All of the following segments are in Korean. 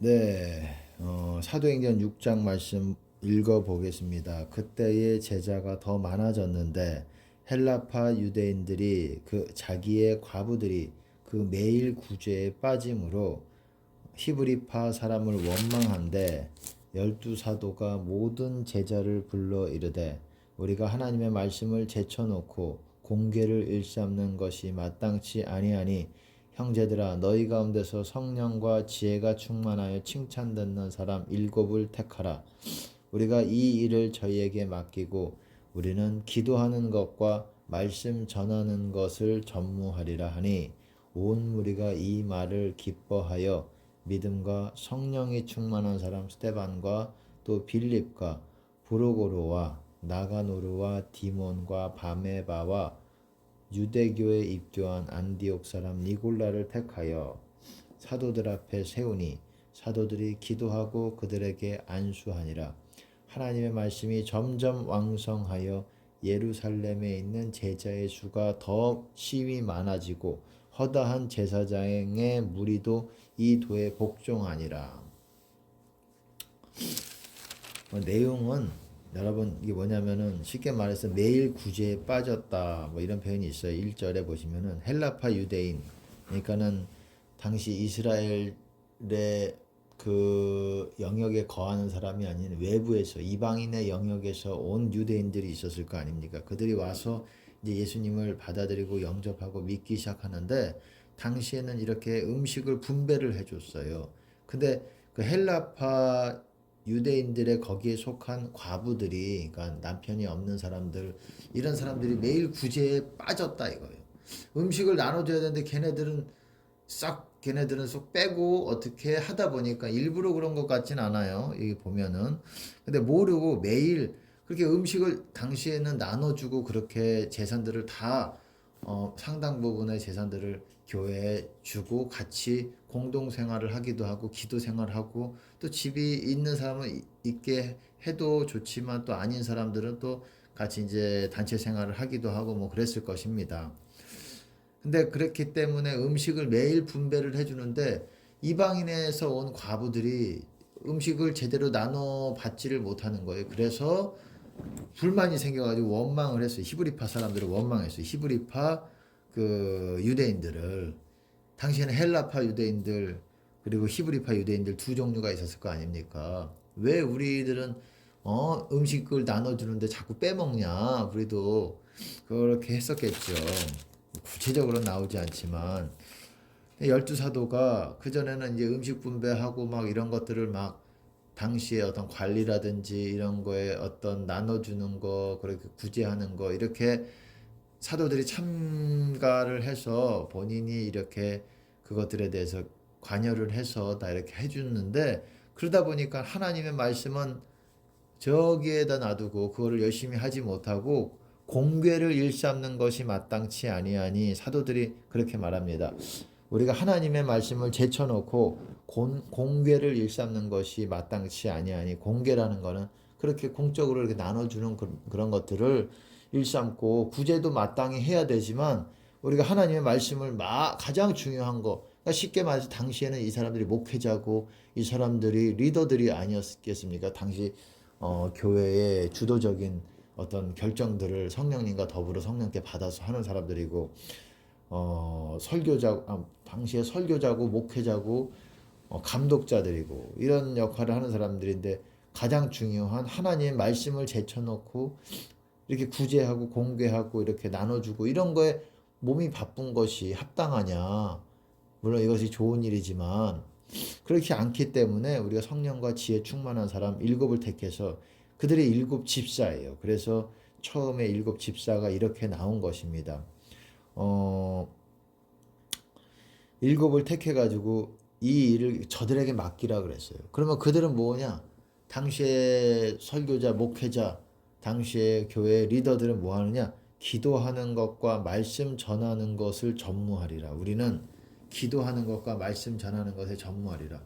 네, 사도행전 6장 말씀 읽어보겠습니다. 그때의 제자가 더 많아졌는데 헬라파 유대인들이 그 자기의 과부들이 그 매일 구제에 빠짐으로 히브리파 사람을 원망한데 열두 사도가 모든 제자를 불러 이르되 우리가 하나님의 말씀을 제쳐놓고 공개를 일삼는 것이 마땅치 아니하니 형제들아 너희 가운데서 성령과 지혜가 충만하여 칭찬듣는 사람 7을 택하라. 우리가 이 일을 저희에게 맡기고 우리는 기도하는 것과 말씀 전하는 것을 전무하리라 하니 온 무리가 이 말을 기뻐하여 믿음과 성령이 충만한 사람 스데반과 또 빌립과 브로고로와 나가노르와 디몬과 바메바와 유대교에 입교한 안디옥 사람 니골라를 택하여 사도들 앞에 세우니 사도들이 기도하고 그들에게 안수하니라. 하나님의 말씀이 점점 왕성하여 예루살렘에 있는 제자의 수가 더 심히 많아지고 허다한 제사장의 무리도 이 도에 복종하니라. 내용은 여러분 이게 뭐냐면은 쉽게 말해서 매일 구제에 빠졌다 뭐 이런 표현이 있어요. 1절에 보시면은 헬라파 유대인 그러니까는 당시 이스라엘의 그 영역에 거하는 사람이 아닌 외부에서 이방인의 영역에서 온 유대인들이 있었을 거 아닙니까? 그들이 와서 이제 예수님을 받아들이고 영접하고 믿기 시작하는데 당시에는 이렇게 음식을 분배를 해줬어요. 근데 그 헬라파 유대인들의 거기에 속한 과부들이 그러니까 남편이 없는 사람들 이런 사람들이 매일 구제에 빠졌다 이거예요. 음식을 나눠줘야 되는데 걔네들은 쏙 빼고 어떻게 하다 보니까 일부러 그런 것 같진 않아요. 여기 보면은. 근데 모르고 매일 그렇게 음식을 당시에는 나눠주고 그렇게 재산들을 다 상당 부분의 재산들을 교회에 주고 같이 공동 생활을 하기도 하고 기도 생활하고 또 집이 있는 사람은 있게 해도 좋지만 또 아닌 사람들은 또 같이 이제 단체 생활을 하기도 하고 뭐 그랬을 것입니다. 근데 그렇기 때문에 음식을 매일 분배를 해주는데 이방인에서 온 과부들이 음식을 제대로 나눠 받지를 못하는 거예요. 그래서 불만이 생겨가지고 원망을 했어요. 히브리파 사람들을 원망했어요. 히브리파 그 유대인들을. 당시에는 헬라파 유대인들 그리고 히브리파 유대인들 두 종류가 있었을 거 아닙니까? 왜 우리들은 음식을 나눠주는데 자꾸 빼먹냐? 우리도 그렇게 했었겠죠. 구체적으로 나오지 않지만 열두 사도가 그전에는 이제 음식 분배하고 막 이런 것들을 막 당시에 어떤 관리라든지 이런 거에 어떤 나눠주는 거 그렇게 구제하는 거 이렇게 사도들이 참가를 해서 본인이 이렇게 그것들에 대해서 관여를 해서 다 이렇게 해주는데 그러다 보니까 하나님의 말씀은 저기에다 놔두고 그거를 열심히 하지 못하고 공궤를 일삼는 것이 마땅치 아니하니 사도들이 그렇게 말합니다. 우리가 하나님의 말씀을 제쳐놓고 공궤를 일삼는 것이 마땅치 아니하니 공궤라는 거는 그렇게 공적으로 이렇게 나눠주는 그런 것들을 일삼고 구제도 마땅히 해야 되지만 우리가 하나님의 말씀을 가장 중요한 거 그러니까 쉽게 말해서 당시에는 이 사람들이 목회자고 이 사람들이 리더들이 아니었겠습니까? 당시 교회의 주도적인 어떤 결정들을 성령님과 더불어 성령께 받아서 하는 사람들이고 당시에 설교자고 목회자고 감독자들이고 이런 역할을 하는 사람들인데 가장 중요한 하나님의 말씀을 제쳐놓고 이렇게 구제하고 공개하고 이렇게 나눠주고 이런 거에 몸이 바쁜 것이 합당하냐? 물론 이것이 좋은 일이지만 그렇지 않기 때문에 우리가 성령과 지혜 충만한 사람 7을 택해서 그들이 7집사예요. 그래서 처음에 7집사가 이렇게 나온 것입니다. 어, 7을 택해가지고 이 일을 저들에게 맡기라 그랬어요. 그러면 그들은 뭐냐? 당시의 설교자, 목회자, 당시의 교회 리더들은 뭐 하느냐? 기도하는 것과 말씀 전하는 것을 전무하리라. 우리는 기도하는 것과 말씀 전하는 것에 전무하리라.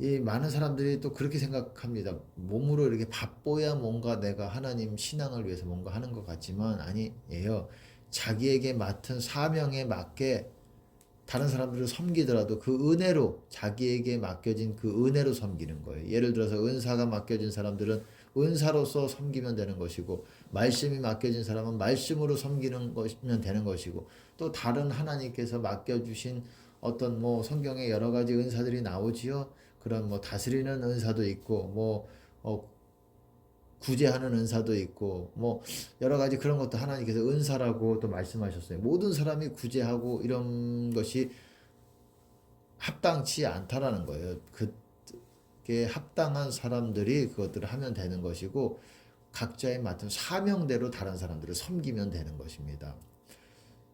이 많은 사람들이 또 그렇게 생각합니다. 몸으로 이렇게 바빠야 뭔가 내가 하나님 신앙을 위해서 뭔가 하는 것 같지만 아니에요. 자기에게 맡은 사명에 맞게 다른 사람들을 섬기더라도 그 은혜로 자기에게 맡겨진 그 은혜로 섬기는 거예요. 예를 들어서 은사가 맡겨진 사람들은 은사로서 섬기면 되는 것이고 말씀이 맡겨진 사람은 말씀으로 섬기는 것이면 되는 것이고 또 다른 하나님께서 맡겨주신 어떤 뭐 성경에 여러 가지 은사들이 나오지요. 그런 뭐 다스리는 은사도 있고 뭐 구제하는 은사도 있고 뭐 여러 가지 그런 것도 하나님께서 은사라고 또 말씀하셨어요. 모든 사람이 구제하고 이런 것이 합당치 않다라는 거예요. 그게 합당한 사람들이 그것들을 하면 되는 것이고 각자의 맡은 사명대로 다른 사람들을 섬기면 되는 것입니다.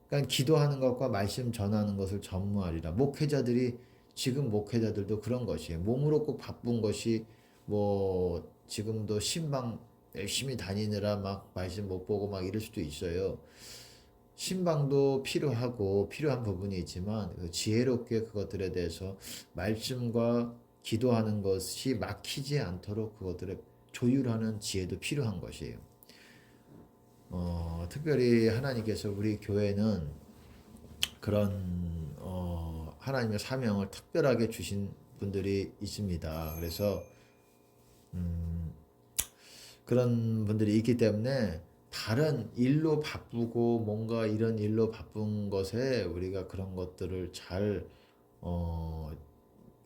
그러니까 기도하는 것과 말씀 전하는 것을 전무하리라. 목회자들이 지금 목회자들도 그런 것이에요. 몸으로 꼭 바쁜 것이 뭐 지금도 신방 열심히 다니느라 막 말씀 못 보고 막 이럴 수도 있어요. 신방도 필요하고 필요한 부분이 있지만 지혜롭게 그것들에 대해서 말씀과 기도하는 것이 막히지 않도록 그것들을 조율하는 지혜도 필요한 것이에요. 특별히 하나님께서 우리 교회는 그런 하나님의 사명을 특별하게 주신 분들이 있습니다. 그래서 그런 분들이 있기 때문에 다른 일로 바쁘고 뭔가 이런 일로 바쁜 것에 우리가 그런 것들을 잘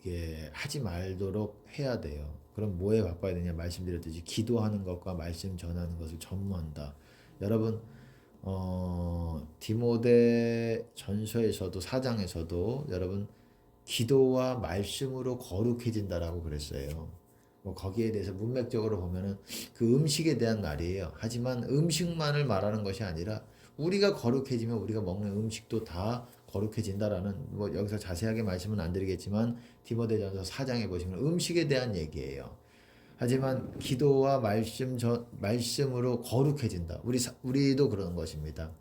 이게 하지 말도록 해야 돼요. 그럼 뭐에 바빠야 되냐 말씀드렸듯이 기도하는 것과 말씀 전하는 것을 전무한다. 여러분 디모데 전서에서도 4장에서도 여러분 기도와 말씀으로 거룩해진다라고 그랬어요. 뭐 거기에 대해서 문맥적으로 보면은 그 음식에 대한 말이에요. 하지만 음식만을 말하는 것이 아니라 우리가 거룩해지면 우리가 먹는 음식도 다 거룩해진다라는 뭐 여기서 자세하게 말씀은 안 드리겠지만 디모데전서 4장에 보시면 음식에 대한 얘기예요. 하지만 기도와 말씀으로 거룩해진다. 우리도 그런 것입니다.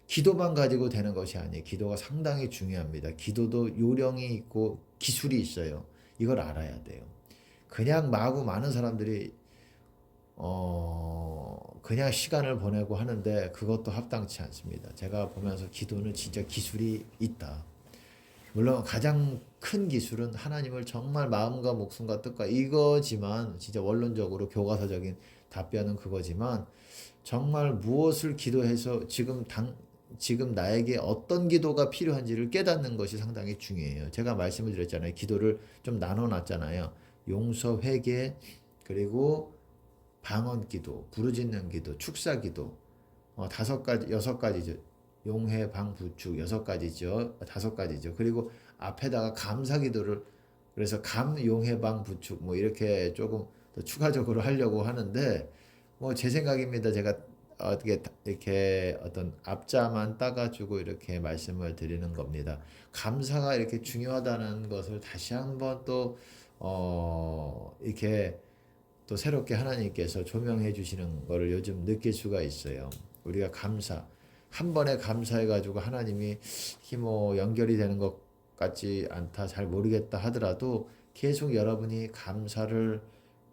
기도만 가지고 되는 것이 아니에요. 기도가 상당히 중요합니다. 기도도 요령이 있고 기술이 있어요. 이걸 알아야 돼요. 그냥 마구 많은 사람들이 그냥 시간을 보내고 하는데 그것도 합당치 않습니다. 제가 보면서 기도는 진짜 기술이 있다. 물론 가장 큰 기술은 하나님을 정말 마음과 목숨과 뜻과 이거지만 진짜 원론적으로 교과서적인 답변은 그거지만 정말 무엇을 기도해서 지금 나에게 어떤 기도가 필요한지를 깨닫는 것이 상당히 중요해요. 제가 말씀을 드렸잖아요. 기도를 좀 나눠놨잖아요. 용서, 회개, 그리고 방언 기도, 부르짖는 기도, 축사 기도, 5가지, 6가지죠. 용해, 방, 부축 6가지죠. 5가지죠. 그리고 앞에다가 감사 기도를 그래서 용해, 방, 부축 뭐 이렇게 조금 더 추가적으로 하려고 하는데 뭐 제 생각입니다. 제가 어떻게 이렇게 어떤 앞자만 따가지고 이렇게 말씀을 드리는 겁니다. 감사가 이렇게 중요하다는 것을 다시 한번 또 이렇게 또 새롭게 하나님께서 조명해 주시는 것을 요즘 느낄 수가 있어요. 우리가 한 번에 감사해 가지고 하나님이 뭐 연결이 되는 것 같지 않다, 잘 모르겠다 하더라도 계속 여러분이 감사를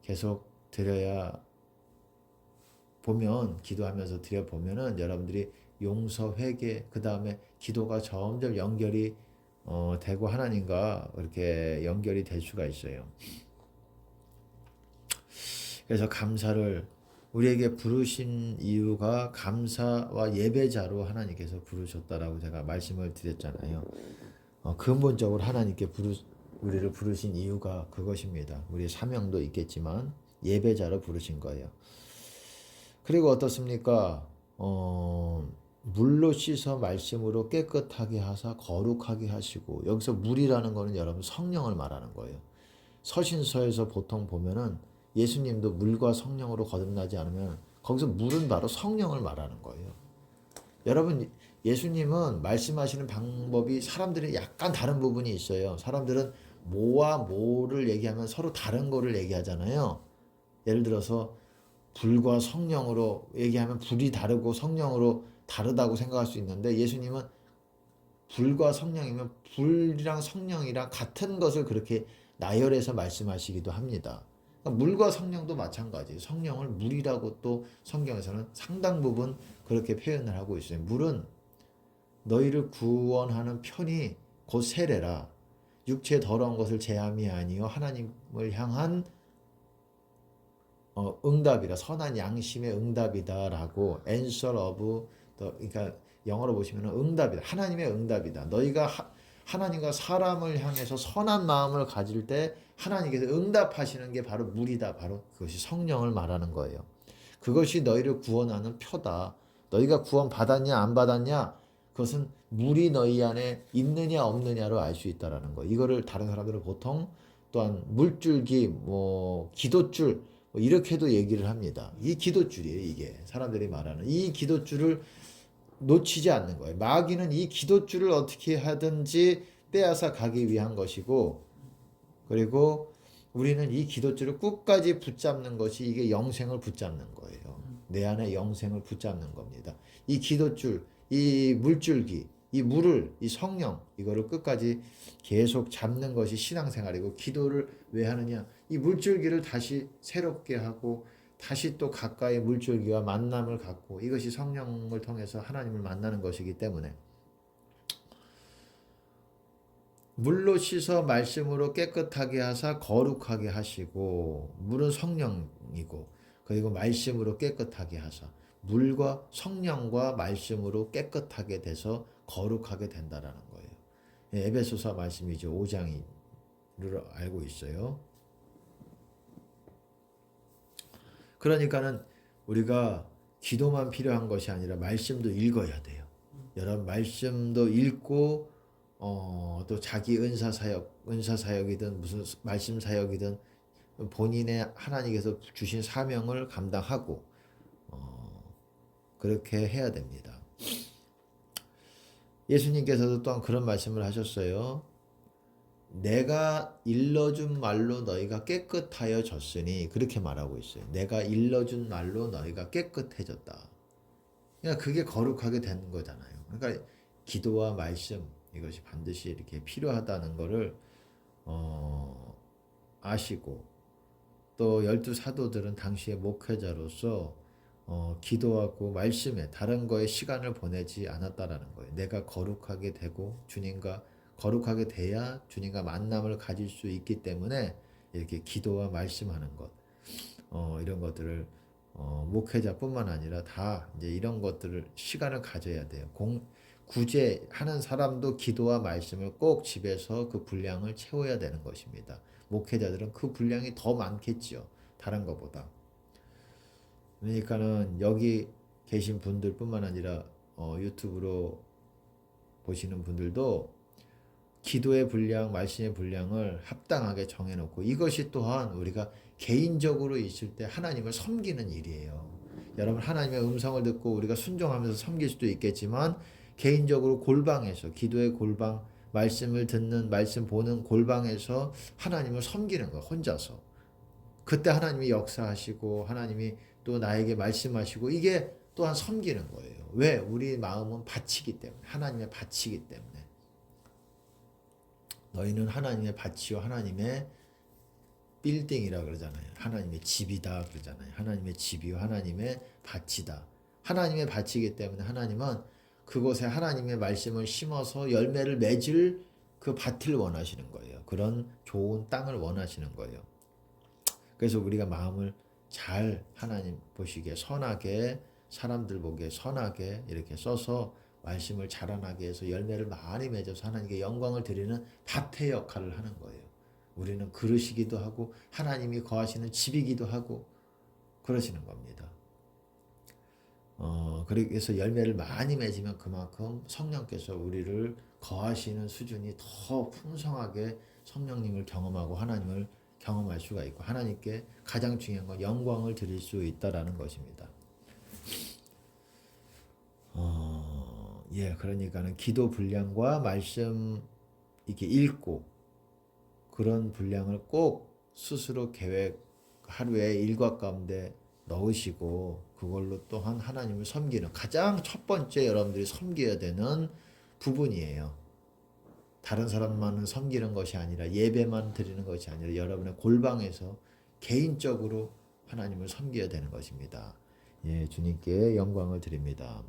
계속 드려야 보면 기도하면서 드려 보면은 여러분들이 용서, 회개, 그 다음에 기도가 점점 연결이 되고 하나님과 이렇게 연결이 될 수가 있어요. 그래서 감사를 우리에게 부르신 이유가 감사와 예배자로 하나님께서 부르셨다라고 제가 말씀을 드렸잖아요. 근본적으로 하나님께 우리를 부르신 이유가 그것입니다. 우리의 사명도 있겠지만 예배자로 부르신 거예요. 그리고 어떻습니까? 물로 씻어 말씀으로 깨끗하게 하사 거룩하게 하시고 여기서 물이라는 거는 여러분 성령을 말하는 거예요. 서신서에서 보통 보면은 예수님도 물과 성령으로 거듭나지 않으면 거기서 물은 바로 성령을 말하는 거예요. 여러분 예수님은 말씀하시는 방법이 사람들이 약간 다른 부분이 있어요. 사람들은 뭐와 뭐를 얘기하면 서로 다른 거를 얘기하잖아요. 예를 들어서 불과 성령으로 얘기하면 불이 다르고 성령으로 다르다고 생각할 수 있는데 예수님은 불과 성령이면 불이랑 성령이랑 같은 것을 그렇게 나열해서 말씀하시기도 합니다. 그러니까 물과 성령도 마찬가지예요. 성령을 물이라고 또 성경에서는 상당 부분 그렇게 표현을 하고 있어요. 물은 너희를 구원하는 편이 곧 세례라. 육체의 더러운 것을 제함이 아니요 하나님을 향한 응답이라. 선한 양심의 응답이다라고 answer of the, 그러니까 영어로 보시면 응답이다. 하나님의 응답이다. 너희가 하나님과 사람을 향해서 선한 마음을 가질 때 하나님께서 응답하시는 게 바로 물이다. 바로 그것이 성령을 말하는 거예요. 그것이 너희를 구원하는 표다. 너희가 구원 받았냐 안 받았냐 그것은 물이 너희 안에 있느냐 없느냐로 알 수 있다라는 거. 이거를 다른 사람들은 보통 또한 물줄기, 기도줄 이렇게도 얘기를 합니다. 이 기도줄이에요. 이게 사람들이 말하는 이 기도줄을 놓치지 않는 거예요. 마귀는 이 기도줄을 어떻게 하든지 빼앗아 가기 위한 것이고, 그리고 우리는 이 기도줄을 끝까지 붙잡는 것이 이게 영생을 붙잡는 거예요. 내 안에 영생을 붙잡는 겁니다. 이 기도줄, 이 물줄기, 이 물을, 이 성령, 이거를 끝까지 계속 잡는 것이 신앙생활이고, 기도를 왜 하느냐? 이 물줄기를 다시 새롭게 하고, 다시 또 가까이 물줄기와 만남을 갖고, 이것이 성령을 통해서 하나님을 만나는 것이기 때문에 물로 씻어 말씀으로 깨끗하게 하사 거룩하게 하시고, 물은 성령이고 그리고 말씀으로 깨끗하게 하사, 물과 성령과 말씀으로 깨끗하게 돼서 거룩하게 된다라는 거예요. 에베소서 말씀이죠. 5장을 알고 있어요. 그러니까는 우리가 기도만 필요한 것이 아니라 말씀도 읽어야 돼요. 여러분 말씀도 읽고 또 자기 은사사역이든 무슨 말씀사역이든 본인의 하나님께서 주신 사명을 감당하고 그렇게 해야 됩니다. 예수님께서도 또한 그런 말씀을 하셨어요. 내가 일러준 말로 너희가 깨끗하여졌으니, 그렇게 말하고 있어요. 내가 일러준 말로 너희가 깨끗해졌다. 그러니까 그게 거룩하게 되는 거잖아요. 그러니까 기도와 말씀, 이것이 반드시 이렇게 필요하다는 것을 아시고, 또 12사도들은 당시의 목회자로서 기도하고 말씀에 다른 거에 시간을 보내지 않았다라는 거예요. 내가 거룩하게 되고 주님과 거룩하게 돼야 주님과 만남을 가질 수 있기 때문에 이렇게 기도와 말씀하는 것, 이런 것들을 목회자뿐만 아니라 다 이제 이런 것들을 시간을 가져야 돼요. 구제하는 사람도 기도와 말씀을 꼭 집에서 그 분량을 채워야 되는 것입니다. 목회자들은 그 분량이 더 많겠지요. 다른 것보다. 그러니까는 여기 계신 분들뿐만 아니라 유튜브로 보시는 분들도 기도의 분량, 말씀의 분량을 합당하게 정해놓고, 이것이 또한 우리가 개인적으로 있을 때 하나님을 섬기는 일이에요. 여러분 하나님의 음성을 듣고 우리가 순종하면서 섬길 수도 있겠지만, 개인적으로 골방에서, 기도의 골방, 말씀을 듣는, 말씀 보는 골방에서 하나님을 섬기는 거, 혼자서. 그때 하나님이 역사하시고 하나님이 또 나에게 말씀하시고, 이게 또한 섬기는 거예요. 왜? 우리 마음은 밭이기 때문에, 하나님의 밭이기 때문에. 너희는 하나님의 밭이요 하나님의 빌딩이라 그러잖아요. 하나님의 집이다 그러잖아요. 하나님의 집이요 하나님의 밭이다. 하나님의 밭이기 때문에 하나님은 그곳에 하나님의 말씀을 심어서 열매를 맺을 그 밭을 원하시는 거예요. 그런 좋은 땅을 원하시는 거예요. 그래서 우리가 마음을 잘 하나님 보시기에 선하게, 사람들 보기에 선하게 이렇게 써서 말씀을 자라나게 해서 열매를 많이 맺어서 하나님께 영광을 드리는 밭의 역할을 하는 거예요. 우리는 그릇이기도 하고 하나님이 거하시는 집이기도 하고 그러시는 겁니다. 그래서 열매를 많이 맺으면 그만큼 성령께서 우리를 거하시는 수준이 더 풍성하게 성령님을 경험하고 하나님을 경험할 수가 있고, 하나님께 가장 중요한 건 영광을 드릴 수 있다라는 것입니다. 그러니까는 기도 분량과 말씀 이렇게 읽고 그런 분량을 꼭 스스로 하루에 일과 가운데 넣으시고, 그걸로 또한 하나님을 섬기는 가장 첫 번째 여러분들이 섬겨야 되는 부분이에요. 다른 사람만은 섬기는 것이 아니라, 예배만 드리는 것이 아니라 여러분의 골방에서 개인적으로 하나님을 섬겨야 되는 것입니다. 주님께 영광을 드립니다.